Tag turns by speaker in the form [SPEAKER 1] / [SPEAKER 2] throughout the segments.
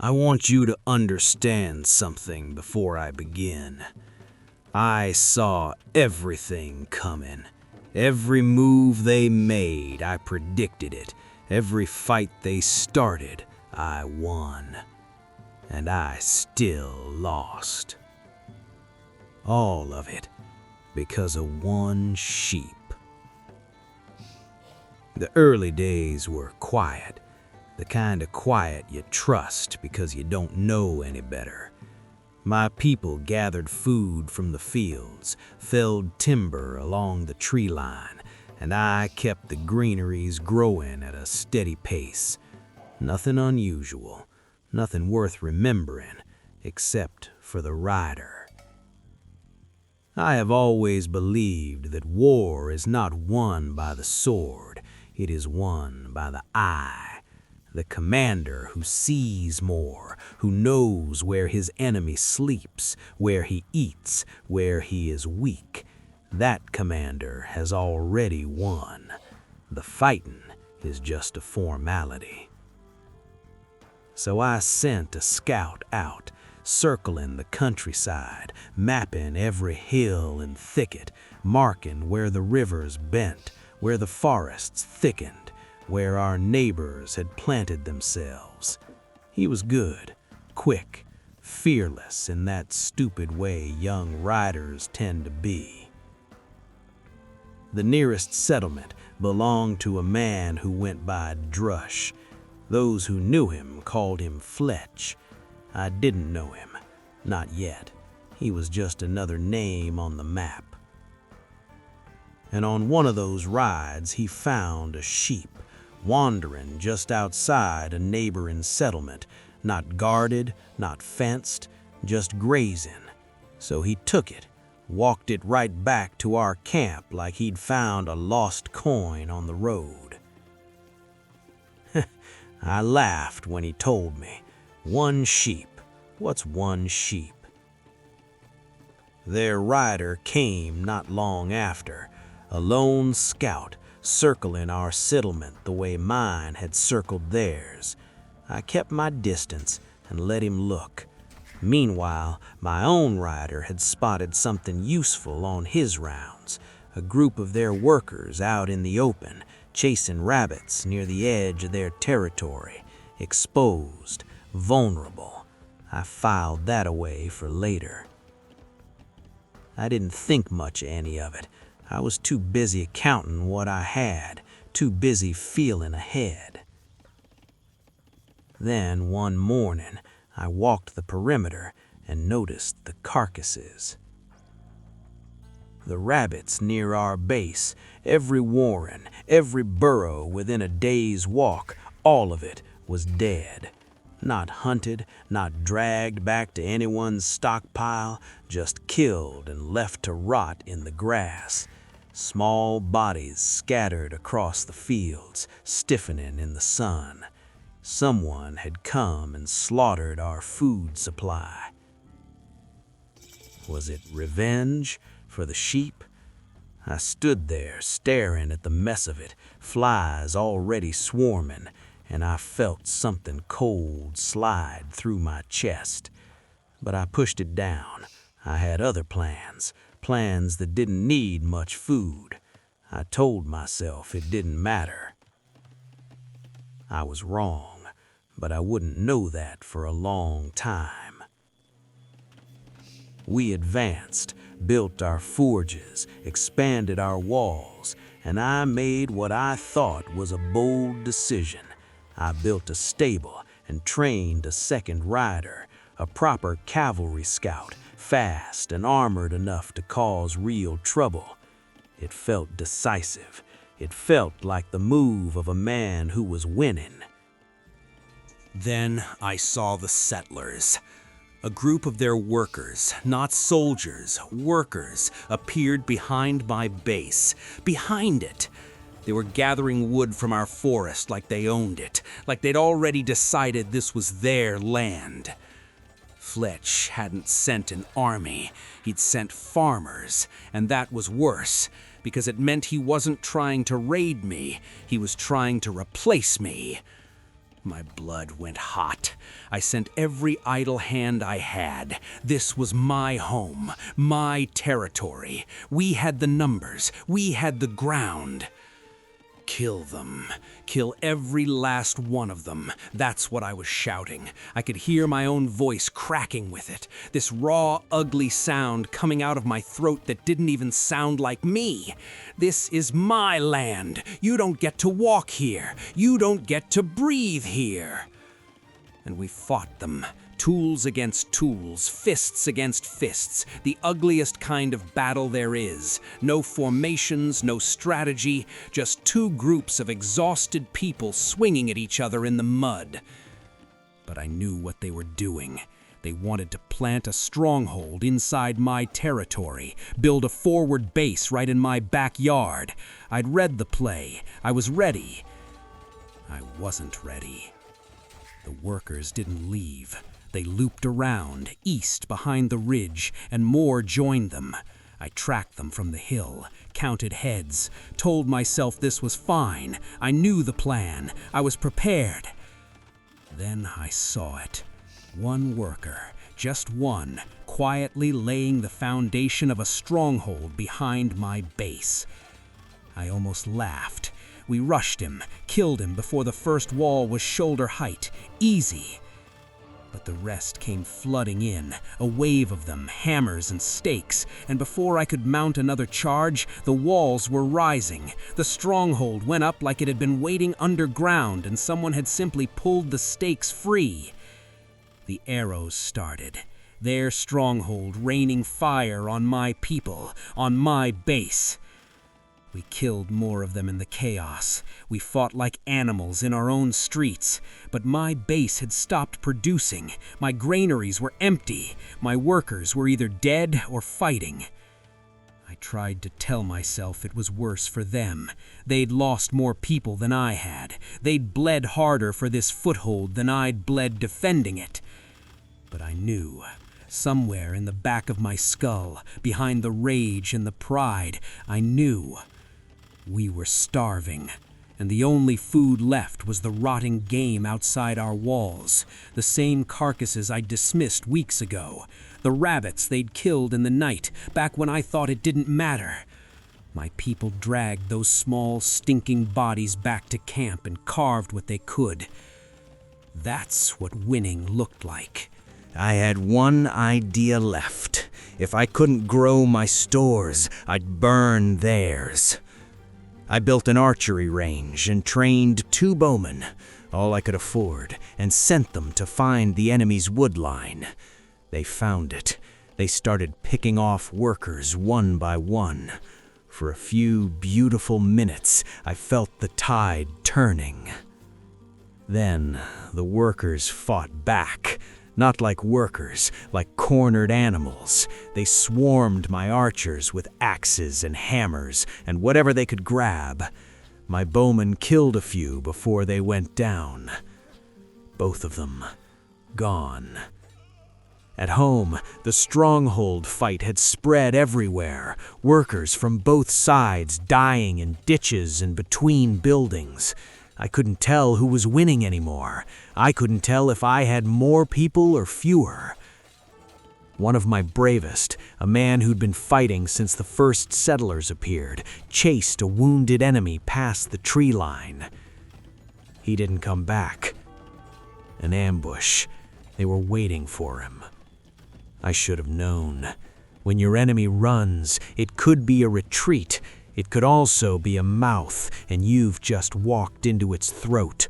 [SPEAKER 1] I want you to understand something before I begin. I saw everything coming. Every move they made, I predicted it. Every fight they started, I won. And I still lost. All of it because of one sheep. The early days were quiet, the kind of quiet you trust because you don't know any better. My people gathered food from the fields, felled timber along the tree line, and I kept the granaries growing at a steady pace. Nothing unusual, nothing worth remembering, except for the rider. I have always believed that war is not won by the sword, it is won by the eye. The commander who sees more, who knows where his enemy sleeps, where he eats, where he is weak, that commander has already won. The fighting is just a formality. So I sent a scout out, circling the countryside, mapping every hill and thicket, marking where the rivers bent, where the forests thickened, where our neighbors had planted themselves. He was good, quick, fearless in that stupid way young riders tend to be. The nearest settlement belonged to a man who went by Drush. Those who knew him called him Fletch. I didn't know him, not yet. He was just another name on the map. And on one of those rides, he found a sheep wandering just outside a neighboring settlement, not guarded, not fenced, just grazing. So he took it, walked it right back to our camp like he'd found a lost coin on the road. I laughed when he told me. One sheep. What's one sheep? Their rider came not long after, a lone scout, circling our settlement the way mine had circled theirs. I kept my distance and let him look. Meanwhile, my own rider had spotted something useful on his rounds, a group of their workers out in the open, chasing rabbits near the edge of their territory, exposed, vulnerable. I filed that away for later. I didn't think much of any of it. I was too busy counting what I had, too busy feeling ahead. Then one morning, I walked the perimeter and noticed the carcasses. The rabbits near our base, every warren, every burrow within a day's walk, all of it was dead. Not hunted, not dragged back to anyone's stockpile, just killed and left to rot in the grass. Small bodies scattered across the fields, stiffening in the sun. Someone had come and slaughtered our food supply. Was it revenge for the sheep? I stood there staring at the mess of it, flies already swarming, and I felt something cold slide through my chest. But I pushed it down. I had other plans that didn't need much food. I told myself it didn't matter. I was wrong, but I wouldn't know that for a long time. We advanced, built our forges, expanded our walls, and I made what I thought was a bold decision. I built a stable and trained a second rider, a proper cavalry scout, fast and armored enough to cause real trouble. It felt decisive. It felt like the move of a man who was winning. Then I saw the settlers. A group of their workers, not soldiers, workers, appeared behind my base. Behind it. They were gathering wood from our forest like they owned it, like they'd already decided this was their land. Fletch hadn't sent an army, he'd sent farmers, and that was worse, because it meant he wasn't trying to raid me, he was trying to replace me. My blood went hot. I sent every idle hand I had. This was my home, my territory. We had the numbers. We had the ground. Kill them. Kill every last one of them. That's what I was shouting. I could hear my own voice cracking with it. This raw, ugly sound coming out of my throat that didn't even sound like me. This is my land. You don't get to walk here. You don't get to breathe here. And we fought them. Tools against tools, fists against fists, the ugliest kind of battle there is. No formations, no strategy, just two groups of exhausted people swinging at each other in the mud. But I knew what they were doing. They wanted to plant a stronghold inside my territory, build a forward base right in my backyard. I'd read the play. I was ready. I wasn't ready. The workers didn't leave. They looped around, east behind the ridge, and more joined them. I tracked them from the hill, counted heads, told myself this was fine. I knew the plan. I was prepared. Then I saw it. One worker, just one, quietly laying the foundation of a stronghold behind my base. I almost laughed. We rushed him, killed him before the first wall was shoulder height. Easy. But the rest came flooding in, a wave of them, hammers and stakes, and before I could mount another charge, the walls were rising. The stronghold went up like it had been waiting underground and someone had simply pulled the stakes free. The arrows started, their stronghold raining fire on my people, on my base. We killed more of them in the chaos. We fought like animals in our own streets. But my base had stopped producing. My granaries were empty. My workers were either dead or fighting. I tried to tell myself it was worse for them. They'd lost more people than I had. They'd bled harder for this foothold than I'd bled defending it. But I knew. Somewhere in the back of my skull, behind the rage and the pride, I knew. We were starving, and the only food left was the rotting game outside our walls, the same carcasses I'd dismissed weeks ago, the rabbits they'd killed in the night, back when I thought it didn't matter. My people dragged those small, stinking bodies back to camp and carved what they could. That's what winning looked like. I had one idea left. If I couldn't grow my stores, I'd burn theirs. I built an archery range and trained 2 bowmen, all I could afford, and sent them to find the enemy's wood line. They found it. They started picking off workers one by one. For a few beautiful minutes, I felt the tide turning. Then the workers fought back. Not like workers, like cornered animals. They swarmed my archers with axes and hammers and whatever they could grab. My bowmen killed a few before they went down. Both of them gone. At home, the stronghold fight had spread everywhere. Workers from both sides dying in ditches and between buildings. I couldn't tell who was winning anymore. I couldn't tell if I had more people or fewer. One of my bravest, a man who'd been fighting since the first settlers appeared, chased a wounded enemy past the tree line. He didn't come back. An ambush. They were waiting for him. I should have known. When your enemy runs, it could be a retreat. It could also be a mouth, and you've just walked into its throat.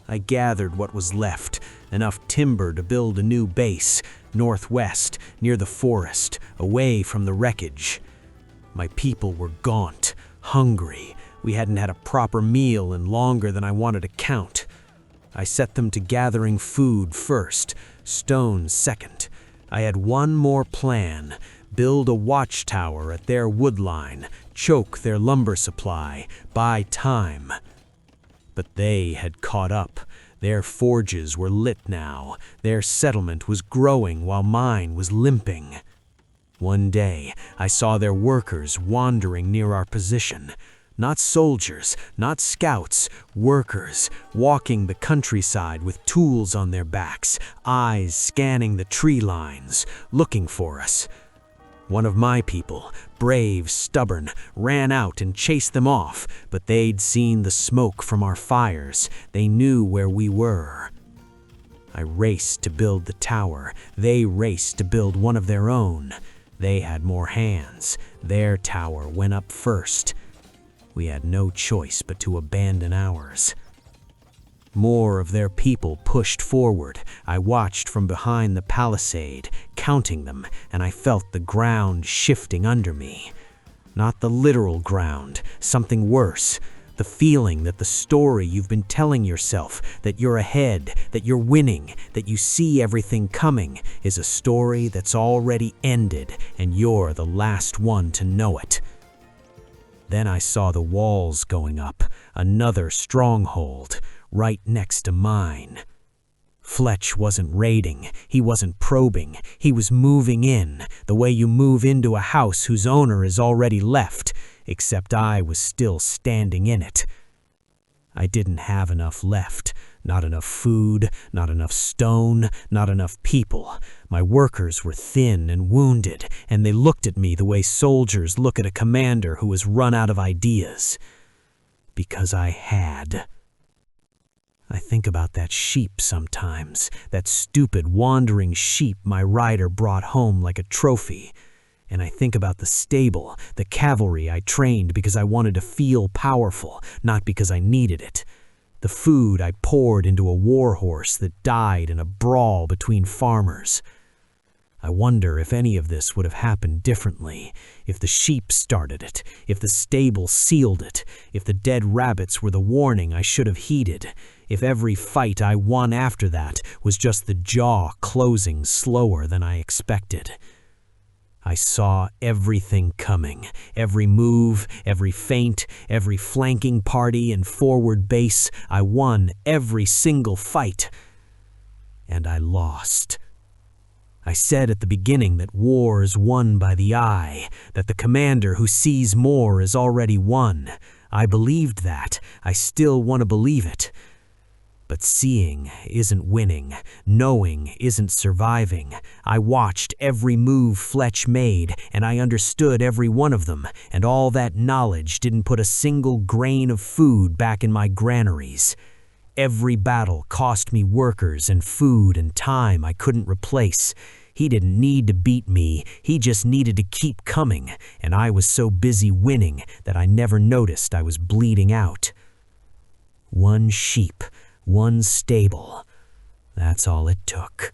[SPEAKER 1] I gathered what was left, enough timber to build a new base, northwest, near the forest, away from the wreckage. My people were gaunt, hungry. We hadn't had a proper meal in longer than I wanted to count. I set them to gathering food first, stone second. I had one more plan. Build a watchtower at their wood line, choke their lumber supply, buy time. But they had caught up. Their forges were lit now. Their settlement was growing while mine was limping. One day, I saw their workers wandering near our position.
[SPEAKER 2] Not soldiers, not scouts, workers, walking the countryside with tools on their backs, eyes scanning the tree lines, looking for us. One of my people, brave, stubborn, ran out and chased them off, but they'd seen the smoke from our fires. They knew where we were. I raced to build the tower. They raced to build one of their own. They had more hands. Their tower went up first. We had no choice but to abandon ours. More of their people pushed forward. I watched from behind the palisade, counting them, and I felt the ground shifting under me. Not the literal ground, something worse. The feeling that the story you've been telling yourself, that you're ahead, that you're winning, that you see everything coming, is a story that's already ended, and you're the last one to know it. Then I saw the walls going up, another stronghold, right next to mine. Fletch wasn't raiding, he wasn't probing, he was moving in, the way you move into a house whose owner is already left, except I was still standing in it. I didn't have enough left. Not enough food, not enough stone, not enough people. My workers were thin and wounded, and they looked at me the way soldiers look at a commander who has run out of ideas. Because I had. I think about that sheep sometimes, that stupid wandering sheep my rider brought home like a trophy. And I think about the stable, the cavalry I trained because I wanted to feel powerful, not because I needed it. The food I poured into a war horse that died in a brawl between farmers. I wonder if any of this would have happened differently, if the sheep started it, if the stable sealed it, if the dead rabbits were the warning I should have heeded, if every fight I won after that was just the jaw closing slower than I expected. I saw everything coming, every move, every feint, every flanking party and forward base. I won every single fight. And I lost. I said at the beginning that war is won by the eye, that the commander who sees more is already won. I believed that. I still want to believe it. But seeing isn't winning, knowing isn't surviving. I watched every move Fletch made, and I understood every one of them, and all that knowledge didn't put a single grain of food back in my granaries. Every battle cost me workers and food and time I couldn't replace. He didn't need to beat me, he just needed to keep coming, and I was so busy winning that I never noticed I was bleeding out. One sheep, one stable. That's all it took.